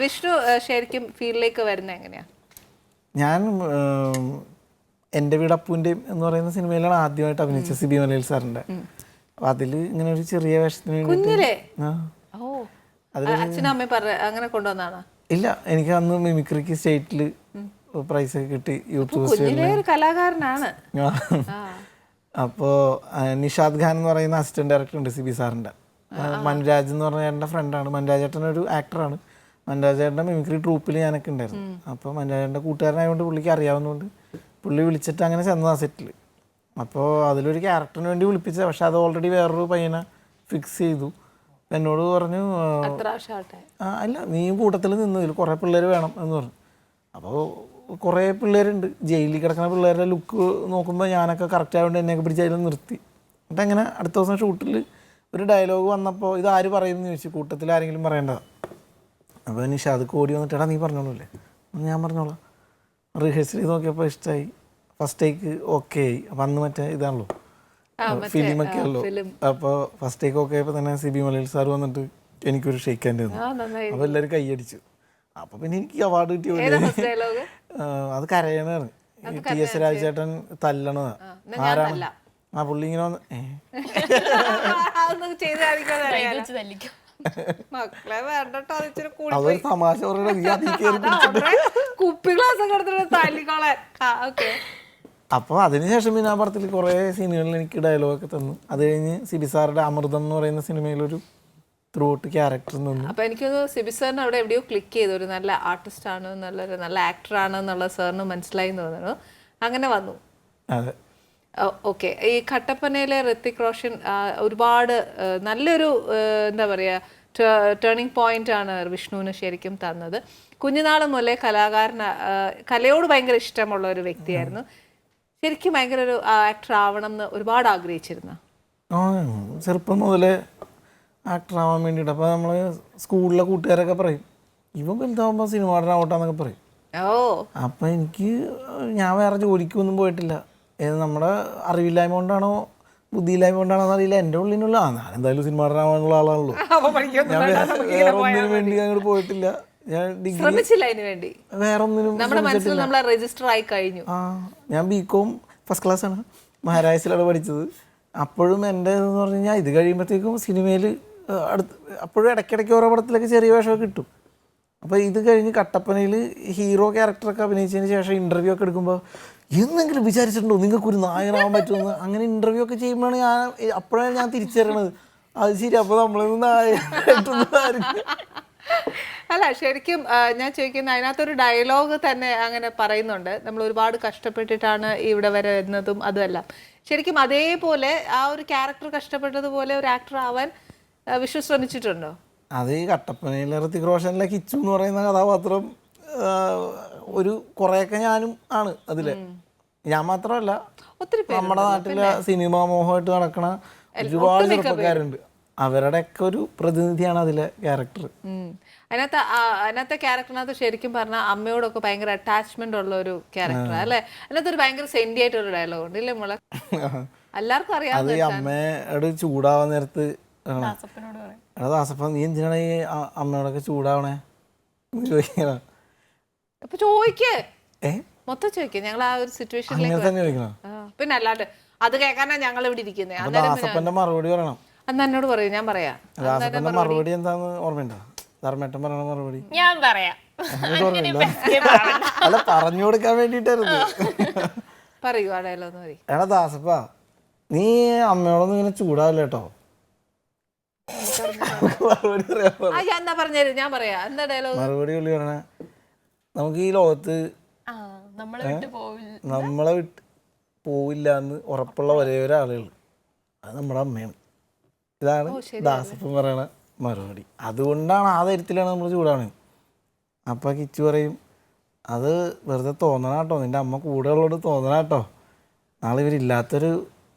വിഷ്ണു ശരിക്കും ഫീൽഡിലേക്ക് വരുന്നത് എങ്ങനെയാ? ഞാൻ എൻ്റെ വീട് അപ്പൂൻ്റെയും എന്ന് പറയുന്ന സിനിമയിലാണ് ആദ്യമായിട്ട് അഭിനയിച്ചത്, സിബി മലയിൽ സാറിൻ്റെ. അപ്പം അതിൽ ഇങ്ങനെ ഒരു ചെറിയ വേഷത്തിന് കുഞ്ഞിലേ? അതിൽ അച്ഛനും അമ്മയും അങ്ങനെ കൊണ്ടുവന്നാണ്? ഇല്ല, എനിക്ക് അന്ന് മിമിക്രിക്ക് സ്റ്റേറ്റിൽ പ്രൈസ് ഒക്കെ കിട്ടി, യൂത്ത് കുഞ്ഞിലേ ഒരു കലാകാരനാണ്. അപ്പോൾ നിഷാദ് ഖാൻ എന്ന് പറയുന്ന അസിസ്റ്റന്റ് ഡയറക്ടർ ഉണ്ട് സിബി സാറിൻ്റെ. മൻരാജ് എന്ന് പറഞ്ഞ എൻ്റെ ഫ്രണ്ടാണ്. മൻരാജ് ചേട്ടൻ ഒരു ആക്ടറാണ്. മൻരാജ് ചേട്ടൻ്റെ മിമിക്രി ട്രൂപ്പിൽ ഞാനൊക്കെ ഉണ്ടായിരുന്നു. അപ്പോൾ മൻരാജ് ചേട്ടൻ്റെ കൂട്ടുകാരനായതുകൊണ്ട് പുള്ളിക്ക് അറിയാവുന്നതുകൊണ്ട് പുള്ളി വിളിച്ചിട്ട് അങ്ങനെ ചെന്നതാണ് സെറ്റിൽ. അപ്പോൾ അതിലൊരു ക്യാരക്ടറിന് വേണ്ടി വിളിപ്പിച്ചത്. പക്ഷെ അത് ഓൾറെഡി വേറൊരു പയ്യനെ ഫിക്സ് ചെയ്തു. എന്നോട് പറഞ്ഞു, അല്ല നീ കൂട്ടത്തിൽ നിന്നതിൽ കുറേ പിള്ളേർ വേണം എന്ന് പറഞ്ഞു. അപ്പോൾ കുറേ പിള്ളേരുണ്ട്, ജയിലിൽ കിടക്കുന്ന പിള്ളേരുടെ ലുക്ക് നോക്കുമ്പോൾ ഞാനൊക്കെ കറക്റ്റ് ആയതുകൊണ്ട് എന്നെയൊക്കെ പിടിച്ച് അതിൽ നിർത്തി. എന്നിട്ട് അങ്ങനെ അടുത്ത ദിവസം ഷൂട്ടിൽ ഒരു ഡയലോഗ് വന്നപ്പോൾ ഇത് ആര് പറയുമെന്ന് ചോദിച്ചു, കൂട്ടത്തിൽ ആരെങ്കിലും പറയേണ്ടതാണ്. അപ്പോൾ നിഷാദ് കോടി വന്നിട്ട് എടാ നീ പറഞ്ഞോളൂല്ലേ? ഞാൻ പറഞ്ഞോളാം. റിഹേഴ്സൽ ചെയ്ത് നോക്കിയപ്പോൾ ഇഷ്ടമായി, ഫസ്റ്റ് ടേക്ക് ഓക്കെ ആയി. അപ്പം അന്ന് മറ്റേ ഇതാണല്ലോ ഫിലിമൊക്കെ ആണല്ലോ. അപ്പോൾ ഫസ്റ്റ് ടേക്ക് ഓക്കെ ആയപ്പോൾ തന്നെ സിബി മലയിൽ സാർ വന്നിട്ട് എനിക്കൊരു ഷെയ്ക്ക് ഹാൻഡ് തന്നു. അപ്പോൾ എല്ലാവരും കൈയടിച്ചു. അപ്പോൾ പിന്നെ എനിക്ക് അവാർഡ് കിട്ടിയ അത് കരയണാണ്. ടി എസ് രാജേട്ടൻ തല്ലണതാ. ആരാണ് ആ പുള്ളി ഇങ്ങനെ വന്ന് അതൊരു തമാശ അപ്പോൾ അതിനുശേഷം പിന്നെ ആ പടത്തിൽ കുറേ സീനുകളിൽ എനിക്ക് ഡയലോഗൊക്കെ തന്നു. അത് കഴിഞ്ഞ് സിബി സാറുടെ അമൃതം എന്ന് പറയുന്ന സിനിമയിലൊരു ത്രൂ ഔട്ട് ക്യാരക്ടർ തന്നു. അപ്പോൾ എനിക്കൊന്ന് സിബി സാറിന് അവിടെ എവിടെയോ ക്ലിക്ക് ചെയ്തു, ഒരു നല്ല ആർട്ടിസ്റ്റ് ആണ്, നല്ലൊരു നല്ല ആക്ടറാണ് എന്നുള്ള സാറിന് മനസ്സിലായി തോന്നുന്നു. അങ്ങനെ വന്നു. അതെ, ഓക്കെ. ഈ കട്ടപ്പനയിലെ ഋത്തിക് റോഷൻ ഒരുപാട് നല്ലൊരു എന്താ പറയുക ടേണിംഗ് പോയിന്റ് ആണ് വിഷ്ണുവിന് ശരിക്കും തന്നത്. കുഞ്ഞുനാൾ മുതലേ കലയോട് ഭയങ്കര ഇഷ്ടമുള്ള ഒരു വ്യക്തിയായിരുന്നു. ശരിക്കും ഭയങ്കര ഒരു ആക്ടർ ആവണം എന്ന് ഒരുപാട് ആഗ്രഹിച്ചിരുന്നു. ചെറുപ്പം മുതലേ ആക്ടർ ആവാൻ വേണ്ടിയിട്ട്. അപ്പോൾ നമ്മൾ സ്കൂളിലെ കൂട്ടുകാരൊക്കെ പറയും ഇവൻ വലുതാവുമ്പോൾ സിനിമ നടനാവട്ടെന്നൊക്കെ പറയും. അപ്പം എനിക്ക് ഞാൻ വേറെ ജോലിക്കൊന്നും പോയിട്ടില്ല. നമ്മുടെ അറിവില്ലായ്മ കൊണ്ടാണോ ബുദ്ധിയില്ലായ്മ കൊണ്ടാണോ എന്നറിയില്ല. എൻ്റെ ഉള്ളിനുള്ള ഞാൻ എന്തായാലും സിനിമ നടനാവാനുള്ള ആളാണല്ലോ. ഞാൻ വേറെ ഒന്നിനും വേണ്ടി അങ്ങോട്ട് പോയിട്ടില്ല. ഞാൻ ഡിഗ്രി വേറെ ഒന്നിനും ഞാൻ ബികോം ഫസ്റ്റ് ക്ലാസ് ആണ്, മഹാരാജസിലാണ് പഠിച്ചത്. അപ്പോഴും എൻ്റെ എന്ന് പറഞ്ഞു കഴിഞ്ഞാൽ ഇത് കഴിയുമ്പോഴത്തേക്കും സിനിമയിൽ അപ്പോഴും ഇടയ്ക്കിടയ്ക്ക് ഓരോ പടത്തിലൊക്കെ ചെറിയ വേഷമൊക്കെ കിട്ടും. അപ്പോൾ ഇത് കഴിഞ്ഞ് കട്ടപ്പനയിൽ ഹീറോ ക്യാരക്ടറൊക്കെ അഭിനയിച്ചതിന് ശേഷം ഇൻ്റർവ്യൂ ഒക്കെ എടുക്കുമ്പോൾ എന്തെങ്കിലും വിചാരിച്ചിട്ടുണ്ടോ നിങ്ങൾക്കൊരു നായകനാവാൻ പറ്റുമെന്ന്? അങ്ങനെ ഇൻ്റർവ്യൂ ഒക്കെ ചെയ്യുമ്പോഴാണ് അപ്പോഴാണ് ഞാൻ തിരിച്ചറിയണത് അത് ശരി, അപ്പോൾ നമ്മളിന്ന് നായകനായിട്ടൊന്നും. അല്ല ശരിക്കും ഞാൻ ചോദിക്കുന്നത്, അതിനകത്തൊരു ഡയലോഗ് തന്നെ അങ്ങനെ പറയുന്നുണ്ട്, നമ്മൾ ഒരുപാട് കഷ്ടപ്പെട്ടിട്ടാണ് ഇവിടെ വരെ വരുന്നതും അതുമല്ല. ശരിക്കും അതേപോലെ ആ ഒരു ക്യാരക്ടർ കഷ്ടപ്പെട്ടതുപോലെ ഒരു ആക്ടർ ആവാൻ വിഷ്ണു ശ്രമിച്ചിട്ടുണ്ടോ? അത് ഈ കട്ടപ്പനയിലെ ഋത്തിക് റോഷനിലെ കിച്ചു എന്ന് പറയുന്ന കഥാപാത്രം ഒരു കുറേയൊക്കെ ഞാനും ആണ് അതിൽ. ഞാൻ മാത്രമല്ല, ഒത്തിരി നമ്മുടെ നാട്ടിലെ സിനിമാ മോഹമായിട്ട് നടക്കണ ഒരുപാട് ചെറുപ്പക്കാരുണ്ട്. അവരുടെയൊക്കെ ഒരു പ്രതിനിധിയാണ് അതിലെ ക്യാരക്ടർ. അതിനകത്തെ ക്യാരക്ടറിനകത്ത് ശരിക്കും പറഞ്ഞാൽ അമ്മയോടൊക്കെ ഭയങ്കര അറ്റാച്ച്മെന്റ് ഉള്ള ഒരു ക്യാരക്ടർ അല്ലേ? അതിനകത്ത് ഒരു ഭയങ്കര സെന്റി ആയിട്ടൊരു ഡയലോഗ് ഉണ്ട് ഇല്ലേ മോളെ? എല്ലാവർക്കും അറിയാം. അത് അമ്മയോട് ചൂടാവാൻ നേരത്ത് എടാ ദാസപ്പ നീ എന്തിനാണ് ഈ അമ്മയോടൊക്കെ ചൂടാവണേ ചോദിക്കണ? അപ്പൊ ചോദിക്കേ മൊത്തം ചോദിക്കേ. ഞങ്ങൾ ആ ഒരു സിറ്റുവേഷനിലേക്ക് തന്നെ ചോദിക്കണം. പിന്നെ അല്ലാണ്ട് അത് കേൾക്കാനാ ഞങ്ങൾ ഇവിടെ ഇരിക്കുന്നത്. ദാസപ്പന്റെ മറുപടി പറയണം. അന്ന് എന്നോട് പറയൂ, ഞാൻ പറയാം. ദാസപ്പന്റെ മറുപടി എന്താന്ന് ഓർമ്മയുണ്ടോ? ധർമ്മേട്ടൻ പറയണ മറുപടി ഞാൻ പറയാം. അല്ല പറഞ്ഞു കൊടുക്കാൻ വേണ്ടിട്ടായിരുന്നു. പറയൂ ആ ഡയലോഗ് പറയും. എടാ ദാസപ്പ നീ അമ്മയോടൊന്നും ഇങ്ങനെ ചൂടാവില്ല കേട്ടോ. മറുപടി പുള്ളി പറഞ്ഞ നമുക്ക് ഈ ലോകത്ത് നമ്മളെ വിട്ട് പോവില്ല എന്ന് ഉറപ്പുള്ള ഒരേ ഒരാളുകൾ അത് നമ്മുടെ അമ്മയാണ്. ഇതാണ് ദാസപ്പൻ പറയണ മറുപടി. അതുകൊണ്ടാണ് ആ തരത്തിലാണ് നമ്മൾ ചൂടാണ്. അപ്പം കിച്ചു പറയും അത് വെറുതെ തോന്നണ കേട്ടോ, നിൻ്റെ അമ്മ കൂടെ ഉള്ളോട് തോന്നണ കേട്ടോ, നാളെ ഇവരില്ലാത്തൊരു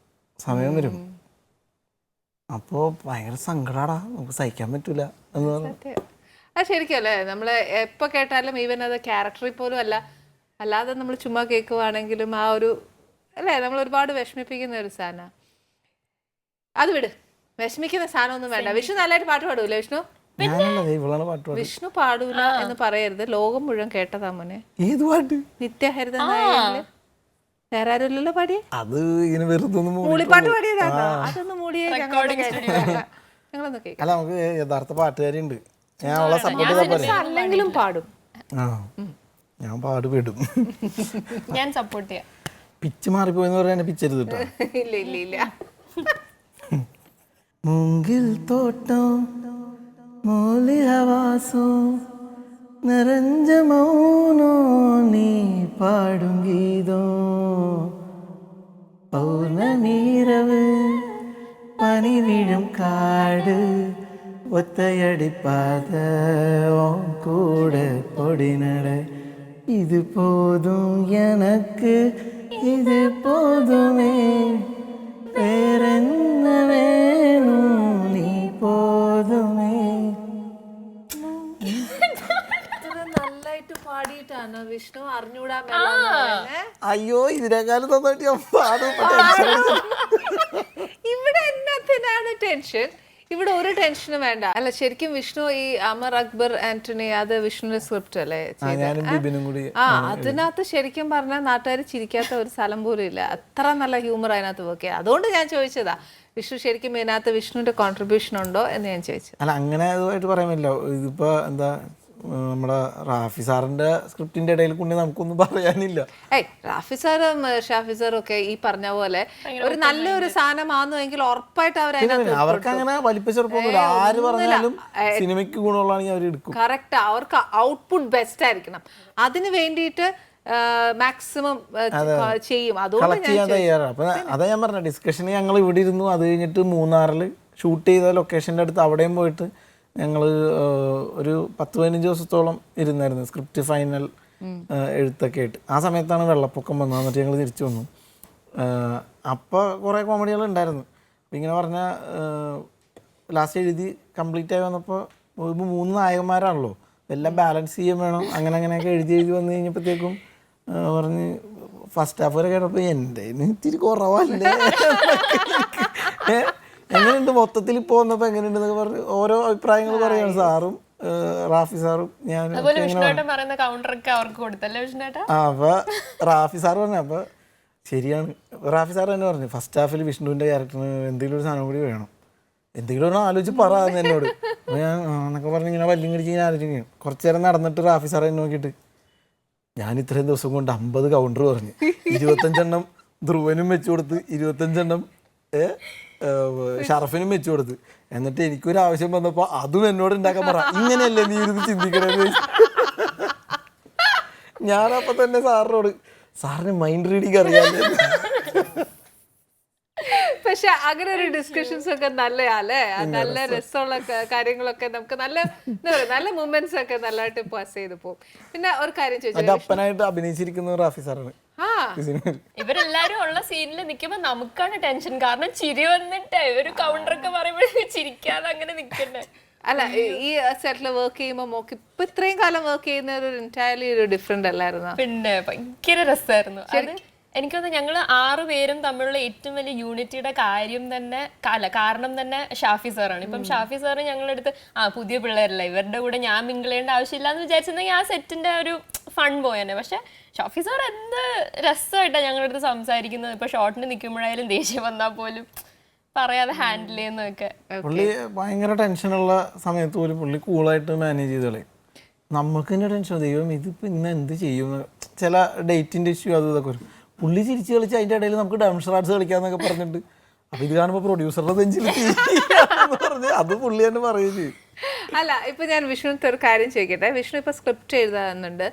സമയം വരും. അപ്പോൾ ഭയങ്കര സങ്കടാടാ, നമുക്ക് സഹിക്കാൻ പറ്റൂല എന്ന് പറഞ്ഞു. അത് ശരിക്കും അല്ലേ, നമ്മൾ എപ്പോൾ കേട്ടാലും ഈവൻ അത് ക്യാരക്ടറിൽ പോലും അല്ല, അല്ലാതെ നമ്മൾ ചുമ്മാ കേൾക്കുവാണെങ്കിലും ആ ഒരു അല്ലേ നമ്മൾ ഒരുപാട് വിഷമിപ്പിക്കുന്ന ഒരു സാധനം. അത് വിട്, വിഷമിക്കുന്ന സാധനം ഒന്നും വേണ്ട. വിഷ്ണു നല്ലതായിട്ട് പാട്ട് പാടൂല്ലേ വിഷ്ണു? ഞാനല്ല ഇവളാണ് പാട്ട് പാടുന്നത്. വിഷ്ണു പാടൂല എന്ന് പറയരുത്, ലോകം മുഴുവൻ കേട്ടതാ മോനെ. ഏത് പാട്ട്? നിത്യഹരിത നായകനില് വേറെ ആരുമില്ലല്ലോ പാടി. അത് ഇങ്ങനെ വെറുതെ മൂളിപ്പാട്ട് പാടിയതാണോ? അതൊന്ന് മൂടിയേ ഞങ്ങളൊന്ന് കേൾക്കാം. അല്ല, നമുക്ക് യഥാർത്ഥ പാട്ടുകാരുണ്ട്. ഞാൻ അവളെ സപ്പോർട്ട് ചെയ്താൽ പോലെ. അല്ലെങ്കിലും പാടും. ആ, ഞാൻ പാടുപെടും. ഞാൻ സപ്പോർട്ട് ചെയ്യാം. പിച്ച് മാറിപ്പോയെന്ന് പറയാൻ പിച്ചരുത് കേട്ടോ. ഇല്ല ഇല്ല ഇല്ല. മൂങ്കിൽ തോട്ടം മൂലി ഹവാസോ നിറഞ്ഞ മൗനോ നീ പാടും ഗീതോ പൗർണമീരവ് പനി വീഴും കാട് ഒത്തയടിപ്പാത கூட പൊടിനട ഇത് പോതും എനക്ക് ഇത് പോതുമേ വേറെന്ന വേണു നീ പോതുമേ. നന്നായിട്ട് പാടിയിട്ടാണ് വിഷ്ണു അറിഞ്ഞൂടാ. അയ്യോ, ഇതിനേക്കാളും നന്നായിട്ട് ഞാൻ പാടും. ഇവിടെ എന്നത്തിനാണ് ടെൻഷൻ? ഇവിടെ ഒരു ടെൻഷനും വേണ്ട. അല്ല, ശരിക്കും വിഷ്ണു ഈ അമർ അക്ബർ ആന്റണി അത് വിഷ്ണുവിന്റെ സ്ക്രിപ്റ്റ് അല്ലേ? അതിനകത്ത് ശരിക്കും പറഞ്ഞാൽ നാട്ടുകാർ ചിരിക്കാത്ത ഒരു സ്ഥലം പോലും ഇല്ല. അത്ര നല്ല ഹ്യൂമർ അതിനകത്ത് വർക്ക് ചെയ്യാം. അതുകൊണ്ട് ഞാൻ ചോദിച്ചതാ, വിഷ്ണു ശരിക്കും ഇതിനകത്ത് വിഷ്ണുവിന്റെ കോൺട്രിബ്യൂഷൻ ഉണ്ടോ എന്ന് ഞാൻ ചോദിച്ചു. അല്ല, അങ്ങനെ അതുമായിട്ട് പറയാൻ പറ്റില്ല. ഇതിപ്പോ എന്താ, നമ്മുടെ റാഫി സാറിന്റെ സ്ക്രിപ്റ്റിന്റെ ഇടയിൽ കൊണ്ട് നമുക്കൊന്നും പറയാനില്ല. റാഫി സാറും ഷാഫി സാറും ഒക്കെ ഈ പറഞ്ഞ പോലെ ഒരു നല്ലൊരു സാധനമാണെന്നെങ്കിൽ ഉറപ്പായിട്ട് അവർക്ക് അങ്ങനെ വലിപ്പച്ചെറുപ്പൊന്നുമില്ല. ആര് പറഞ്ഞാലും സിനിമയ്ക്ക് ഗുണമുള്ളതാണെങ്കിൽ അവർ എടുക്കും. കറക്റ്റ്. അവർക്ക് ഔട്ട്പുട്ട് ബെസ്റ്റ് ആയിരിക്കണം. അതിന് വേണ്ടിയിട്ട് മാക്സിമം ചെയ്യും. അതുകൊണ്ട് തയ്യാറാണ്. അപ്പൊ അതാ ഞാൻ പറഞ്ഞ ഡിസ്കഷന് ഞങ്ങൾ ഇവിടെ ഇരുന്നു. അത് കഴിഞ്ഞിട്ട് മൂന്നാറിൽ ഷൂട്ട് ചെയ്ത ലൊക്കേഷൻ്റെ അടുത്ത് അവിടെയും പോയിട്ട് ഞങ്ങൾ ഒരു 10-15 ദിവസത്തോളം ഇരുന്നായിരുന്നു സ്ക്രിപ്റ്റ് ഫൈനൽ എഴുത്തൊക്കെ ആയിട്ട്. ആ സമയത്താണ് വെള്ളപ്പൊക്കം വന്നത്. എന്നിട്ട് ഞങ്ങൾ തിരിച്ചു വന്നു. അപ്പോൾ കുറേ കോമഡികൾ ഉണ്ടായിരുന്നു. അപ്പം ഇങ്ങനെ പറഞ്ഞാൽ ലാസ്റ്റ് എഴുതി കംപ്ലീറ്റ് ആയി വന്നപ്പോൾ 3 നായകന്മാരാണല്ലോ, എല്ലാം ബാലൻസ് ചെയ്യാൻ വേണം. അങ്ങനെയൊക്കെ എഴുതി വന്നു കഴിഞ്ഞപ്പോഴത്തേക്കും പറഞ്ഞ് ഫസ്റ്റ് ഹാഫ് വരെ കേട്ടപ്പോൾ എൻ്റെ ഇത്തിരി കുറവല്ലേ, എങ്ങനെയുണ്ട് മൊത്തത്തിൽ ഇപ്പോൾ വന്നപ്പോൾ എങ്ങനെയുണ്ടെന്നൊക്കെ പറഞ്ഞ് ഓരോ അഭിപ്രായങ്ങൾ പറയുകയാണ് സാറും റാഫി സാറും ഞാനും. അപ്പോൾ റാഫി സാർ പറഞ്ഞു, അപ്പോൾ ശരിയാണ്. റാഫി സാർ തന്നെ പറഞ്ഞു ഫസ്റ്റ് ഹാഫിൽ വിഷ്ണുവിൻ്റെ ക്യാരക്ടറിന് എന്തെങ്കിലും ഒരു സാധനം കൂടി വേണം, എന്തെങ്കിലും ഒന്ന് ആലോചിച്ച് പറയാന്ന് എന്നോട്. അപ്പോൾ ഞാൻ എന്നൊക്കെ പറഞ്ഞ് ഇങ്ങനെ വല്യം കടിച്ച് ഇങ്ങനെ ആലോചിക്കും. കുറച്ച് നേരം നടന്നിട്ട് റാഫി സാർ എന്നെ നോക്കിയിട്ട് ഞാൻ ഇത്രയും ദിവസം കൊണ്ട് 50 കൗണ്ടർ പറഞ്ഞു, 25 ധ്രുവനും വെച്ചു കൊടുത്ത്, 25 ഷറഫിനും വെച്ചു കൊടുത്ത്, എന്നിട്ട് എനിക്കൊരു ആവശ്യം വന്നപ്പോൾ അതും എന്നോട് ഉണ്ടാക്കാൻ പറ, ഇങ്ങനെയല്ലേ നീ ഇരുന്ന് ചിന്തിക്കണേന്ന്. ഞാനപ്പോൾ തന്നെ സാറിനോട്, സാറിന് മൈൻഡ് റീഡിങ് അറിയാമല്ലേ. പക്ഷെ അങ്ങനെ ഒരു ഡിസ്കഷൻസ് ഒക്കെ നല്ലതല്ലേ, നല്ല രസമുള്ള കാര്യങ്ങളൊക്കെ നമുക്ക് നല്ല എന്താ പറയുക, നല്ല മൂമെന്റ്സ് ഒക്കെ നല്ലതായിട്ട് പാസ് ചെയ്ത് പോകും. പിന്നെ ഒരു കാര്യം ചോദിച്ചു, അപ്പനായിട്ട് അഭിനയിച്ചിരിക്കുന്നത് റാഫി സാറാണ്. ഇവരെല്ലാരും ഉള്ള സീനിൽ നിൽക്കുമ്പോ നമുക്കാണ് ടെൻഷൻ. കാരണം ചിരി വന്നിട്ട് ഒരു കൗണ്ടറൊക്കെ പറയുമ്പോഴേ ചിരിക്കാതെ അങ്ങനെ നിൽക്കണ്ടേ. അല്ല, ഈ സെറ്റില് വർക്ക് ചെയ്യുമ്പോൾ മോക്ക് ഇപ്പൊ ഇത്രയും കാലം വർക്ക് ചെയ്യുന്ന ഒരു എൻറ്റയർലി ഒരു ഡിഫറെന്റ് അല്ലായിരുന്നു? പിന്നെ ഭയങ്കര രസമായിരുന്നു. അത് എനിക്കൊന്ന് ഞങ്ങൾ 6 പേരും തമ്മിലുള്ള ഏറ്റവും വലിയ യൂണിറ്റിയുടെ കാര്യം തന്നെ കാരണം തന്നെ ഷാഫി സാറാണ്. ഇപ്പം ഷാഫി സാറ് ഞങ്ങളുടെ അടുത്ത് പുതിയ പിള്ളേരല്ല, ഇവരുടെ കൂടെ ഞാൻ മിങ്കിൾ ചെയ്യേണ്ട ആവശ്യമില്ല എന്ന് വിചാരിച്ചിരുന്നെങ്കിൽ ആ സെറ്റിന്റെ ഒരു ഫൺ പോയന്നെ. പക്ഷെ ഷാഫി സാർ എന്ത് രസമായിട്ടാണ് ഞങ്ങളുടെ അടുത്ത് സംസാരിക്കുന്നത്. ഇപ്പൊ ഷോട്ടിന് നിൽക്കുമ്പോഴായാലും ദേഷ്യം വന്നാൽ പോലും പറയാതെ ഹാൻഡിൽ ചെയ്യുന്നതൊക്കെ. പുള്ളി ഭയങ്കര ടെൻഷനുള്ള സമയത്ത് പോലും പുള്ളി കൂളായിട്ട് മാനേജ് ചെയ്ത് കളയും. നമുക്ക് തന്നെ ടെൻഷൻ, ദൈവം ഇതിപ്പോൾ ഇന്ന് എന്ത് ചെയ്യും, ചില ഡേറ്റിൻ്റെ ഇഷ്യൂ അത് ഇതൊക്കെ വരും. പുള്ളി ചിരിച്ച് കളിച്ച് അതിൻ്റെ ഇടയിൽ നമുക്ക് ഡംഷറാട്സ് കളിക്കാന്നൊക്കെ പറഞ്ഞിട്ട്, അപ്പോൾ ഇത് കാണുമ്പോൾ പ്രൊഡ്യൂസറുടെ ബെഞ്ചിൽ പറഞ്ഞ് അത് പുള്ളി തന്നെ പറയുകയും ചെയ്യും. അല്ല, ഇപ്പം ഞാൻ വിഷ്ണുവിൻ്റെ ഒരു കാര്യം ചോദിക്കട്ടെ. വിഷ്ണു ഇപ്പം സ്ക്രിപ്റ്റ് എഴുതാറുണ്ട്.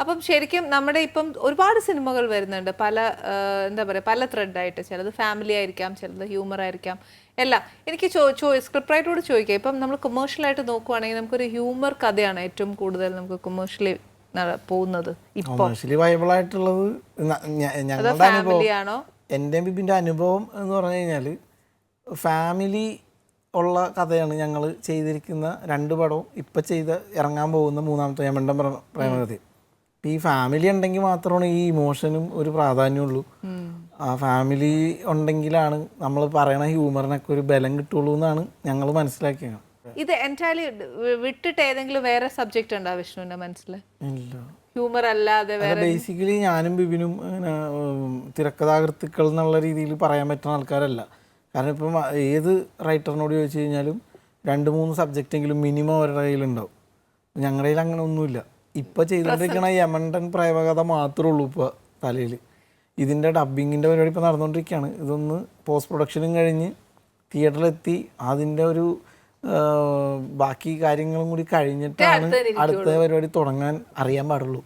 അപ്പം ശരിക്കും നമ്മുടെ ഇപ്പം ഒരുപാട് സിനിമകൾ വരുന്നുണ്ട്, പല എന്താ പറയുക, പല ത്രെഡായിട്ട്. ചിലത് ഫാമിലി ആയിരിക്കാം, ചിലത് ഹ്യൂമർ ആയിരിക്കാം, എല്ലാം. എനിക്ക് സ്ക്രിപ്റ്റ് റൈറ്ററോട് ചോദിക്കാം, ഇപ്പം നമ്മൾ കൊമേഴ്ഷ്യലായിട്ട് നോക്കുവാണെങ്കിൽ നമുക്കൊരു ഹ്യൂമർ കഥയാണ് ഏറ്റവും കൂടുതൽ നമുക്ക് കൊമേഴ്ഷ്യലി പോകുന്നത്. കൊമേഴ്ഷ്യലി വയബിൾ ആയിട്ടുള്ളത് ഞങ്ങളുടെ അനുഭവം, എൻ്റെ ബിബിൻ്റെ അനുഭവം എന്ന് പറഞ്ഞു കഴിഞ്ഞാൽ ഫാമിലി ഉള്ള കഥയാണ് ഞങ്ങൾ ചെയ്തിരിക്കുന്ന 2 പടവും. ഇപ്പം ഇറങ്ങാൻ പോകുന്ന 3ാമത്തെ യമണ്ടൻ പ്രേമകഥയും. ഇപ്പം ഈ ഫാമിലി ഉണ്ടെങ്കിൽ മാത്രമാണ് ഈ ഇമോഷനും ഒരു പ്രാധാന്യമുള്ളൂ. ആ ഫാമിലി ഉണ്ടെങ്കിലാണ് നമ്മൾ പറയണ ഹ്യൂമറിനൊക്കെ ഒരു ബലം കിട്ടുള്ളൂ എന്നാണ് ഞങ്ങൾ മനസ്സിലാക്കിയത്. ഇത് എൻറ്റയർലി വിട്ടിട്ട് ഏതെങ്കിലും വേറെ സബ്ജക്റ്റ് ഉണ്ടോ വിഷ്ണുവിന്റെ മനസ്സിൽ? ഇല്ല, ഹ്യൂമർ അല്ലാതെ വേറെ? ബേസിക്കലി ഞാനും ബിബിനും ഇങ്ങനെ തിരക്കഥാകൃത്തുക്കൾ എന്നുള്ള രീതിയിൽ പറയാൻ പറ്റുന്ന ആൾക്കാരല്ല. കാരണം ഇപ്പം ഏത് റൈറ്ററിനോട് ചോദിച്ചു കഴിഞ്ഞാലും 2-3 സബ്ജക്റ്റെങ്കിലും മിനിമം അവരുടെ കയ്യിലുണ്ടാവും. ഞങ്ങളുടെ കയ്യിൽ അങ്ങനെ ഒന്നുമില്ല. ഇപ്പോൾ ചെയ്തുകൊണ്ടിരിക്കണ യമണ്ടൻ പ്രേമകഥ മാത്രമേ ഉള്ളൂ ഇപ്പോൾ തലയിൽ. ഇതിൻ്റെ ഡബ്ബിങ്ങിൻ്റെ പരിപാടി ഇപ്പോൾ നടന്നുകൊണ്ടിരിക്കുകയാണ്. ഇതൊന്ന് പോസ്റ്റ് പ്രൊഡക്ഷനും കഴിഞ്ഞ് തിയേറ്ററിലെത്തി അതിൻ്റെ ഒരു ബാക്കി കാര്യങ്ങളും കൂടി കഴിഞ്ഞിട്ടാണ് അടുത്ത പരിപാടി തുടങ്ങാൻ അറിയാൻ പാടുള്ളൂ.